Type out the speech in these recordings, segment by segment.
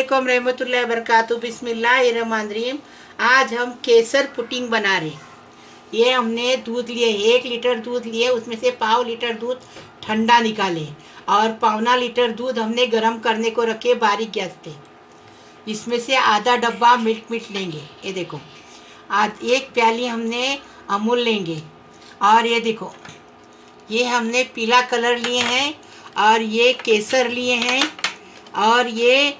अस्सलामुअलैकुम रहमतुल्लाहि व बरकातुहू। बिस्मिल्लाहिर्रहमानिर्रहीम। आज हम केसर पुडिंग बना रहे। ये हमने दूध लिए, 1 लीटर दूध लिए, उसमें से पाव लीटर दूध ठंडा निकाले और पौना लीटर दूध हमने गरम करने को रखे बारीक गैस पे। इसमें से आधा डब्बा मिल्क मिट लेंगे। ये देखो, आज 1 प्याली हमने अमूल लेंगे। और ये देखो, ये हमने पीला कलर लिए हैं और ये केसर लिए हैं और ये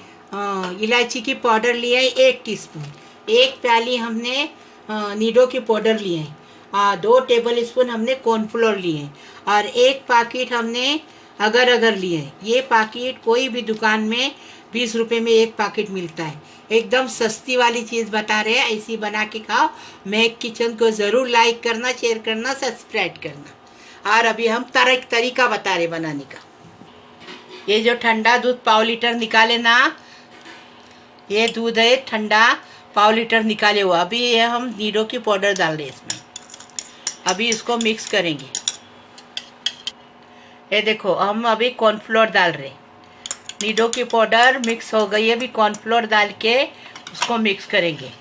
इलायची की पाउडर लिए है 1 टीस्पून। 1 प्याली हमने नीडो की पाउडर लिए हैं। 2 टेबल स्पून हमने कॉर्नफ्लोर लिए हैं और 1 पैकेट हमने अगर अगर लिए हैं। ये पैकेट कोई भी दुकान में 20 रुपये में 1 पैकेट मिलता है। एकदम सस्ती वाली चीज़ बता रहे हैं, ऐसी बना के खाओ। महक किचन को ज़रूर लाइक करना, शेयर करना, सब्सक्राइब करना। और अभी हम तरीका बता रहे बनाने का। ये जो ठंडा दूध पाव लीटर निकाले ना, ये दूध है ठंडा पाव लीटर निकाले हुआ। अभी ये हम नीडो की पाउडर डाल रहे हैं इसमें। अभी इसको मिक्स करेंगे। ये देखो, हम अभी कॉर्नफ्लोर डाल रहे। नीडो की पाउडर मिक्स हो गई है। अभी कॉर्नफ्लोर डाल के उसको मिक्स करेंगे।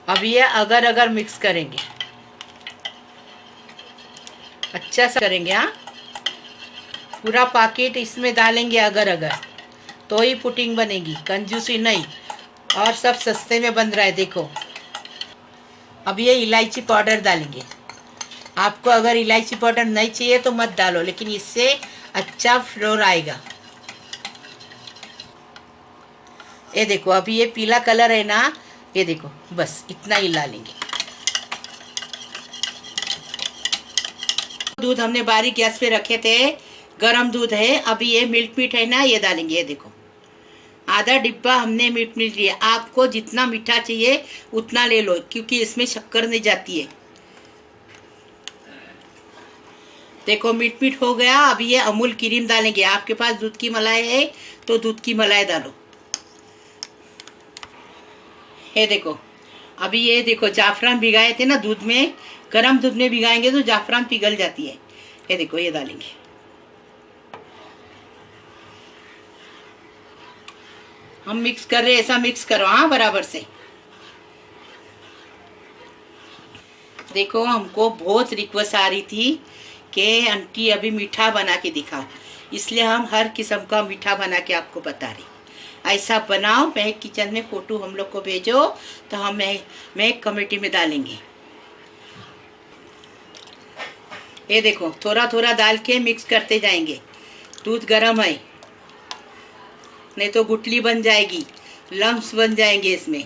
अभी ये अगर अगर मिक्स करेंगे, अच्छा सा करेंगे। हाँ, पूरा पैकेट इसमें डालेंगे अगर अगर, तो ही पुडिंग बनेगी, कंजूसी नहीं। और सब सस्ते में बन रहा है। देखो, अब ये इलायची पाउडर डालेंगे। आपको अगर इलायची पाउडर नहीं चाहिए तो मत डालो, लेकिन इससे अच्छा फ्लेवर आएगा। ये देखो, अभी ये पीला कलर है ना, ये देखो, बस इतना ही डालेंगे। दूध हमने बारीक गैस पे रखे थे, गरम दूध है। अभी ये मिल्क मीट है ना, ये डालेंगे। ये देखो, आधा डिब्बा हमने मिल्क मीट लिया। आपको जितना मीठा चाहिए उतना ले लो, क्योंकि इसमें शक्कर नहीं जाती है। देखो, मिल्क मीट हो गया। अभी ये अमूल क्रीम डालेंगे। आपके पास दूध की मलाई है तो दूध की मलाई डालो। ये देखो, अभी ये देखो, जाफरान भिगाए थे ना दूध में, गरम दूध में भिगाएंगे तो जाफरान पिघल जाती है। ये देखो, ये डालेंगे। हम मिक्स कर रहे हैं, ऐसा मिक्स करो। हाँ, बराबर से। देखो, हमको बहुत रिक्वेस्ट आ रही थी कि आंटी अभी मीठा बना के दिखाओ, इसलिए हम हर किस्म का मीठा बना के आपको बता रहे। ऐसा बनाओ, महक किचन में फोटो हम लोग को भेजो तो हम महक कमेटी में डालेंगे। ये देखो, थोड़ा थोड़ा डाल के मिक्स करते जाएंगे। दूध गर्म है, नहीं तो गुठली बन जाएगी, लम्स बन जाएंगे इसमें।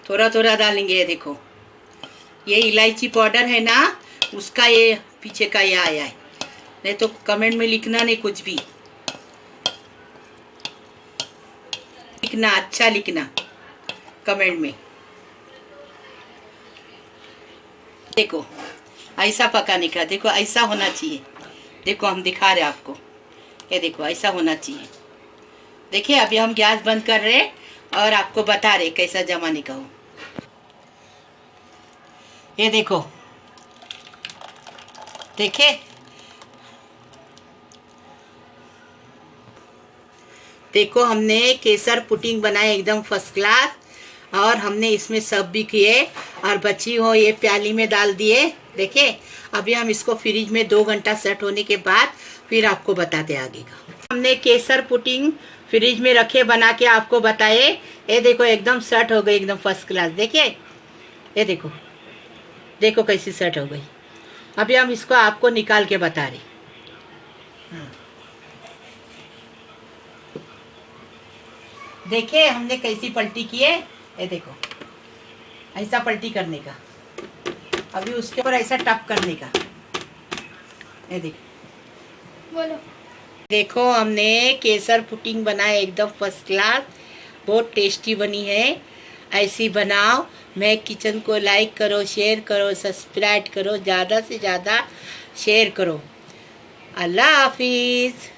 थोड़ा थोड़ा डालेंगे। ये देखो, ये इलायची पाउडर है ना, उसका ये पीछे का ये आया है। नहीं तो कमेंट में लिखना नहीं, कुछ भी लिखना, अच्छा लिखना कमेंट में। देखो, ऐसा पकाने का। देखो, ऐसा होना चाहिए। देखो, हम दिखा रहे आपको। ये देखो, ऐसा होना चाहिए। देखिए, अभी हम गैस बंद कर रहे और आपको बता रहे कैसा जमाने का हो। ये देखो, देखे, देखो, हमने केसर पुडिंग बनाए एकदम फर्स्ट क्लास। और हमने इसमें सब भी किए और बची हो ये प्याली में डाल दिए। देखे, अभी हम इसको फ्रिज में 2 घंटा सेट होने के बाद फिर आपको बताते आगे का। हमने केसर पुडिंग फ्रिज में रखे, बना के आपको बताए। ये देखो, एकदम सेट हो गई, एकदम फर्स्ट क्लास। देखिए, ये देखो, देखो कैसी सेट हो गई। अभी हम इसको आपको निकाल के बता रहे। देखिए, हमने कैसी पलटी की है। ये देखो, ऐसा पलटी करने का, अभी उसके ऊपर ऐसा टप करने का। ये देखो, बोलो। देखो, हमने केसर पुडिंग बनाया एकदम फर्स्ट क्लास, बहुत टेस्टी बनी है। ऐसी बनाओ। महक किचन को लाइक करो, शेयर करो, सब्सक्राइब करो, ज़्यादा से ज़्यादा शेयर करो। अल्लाह हाफिज़।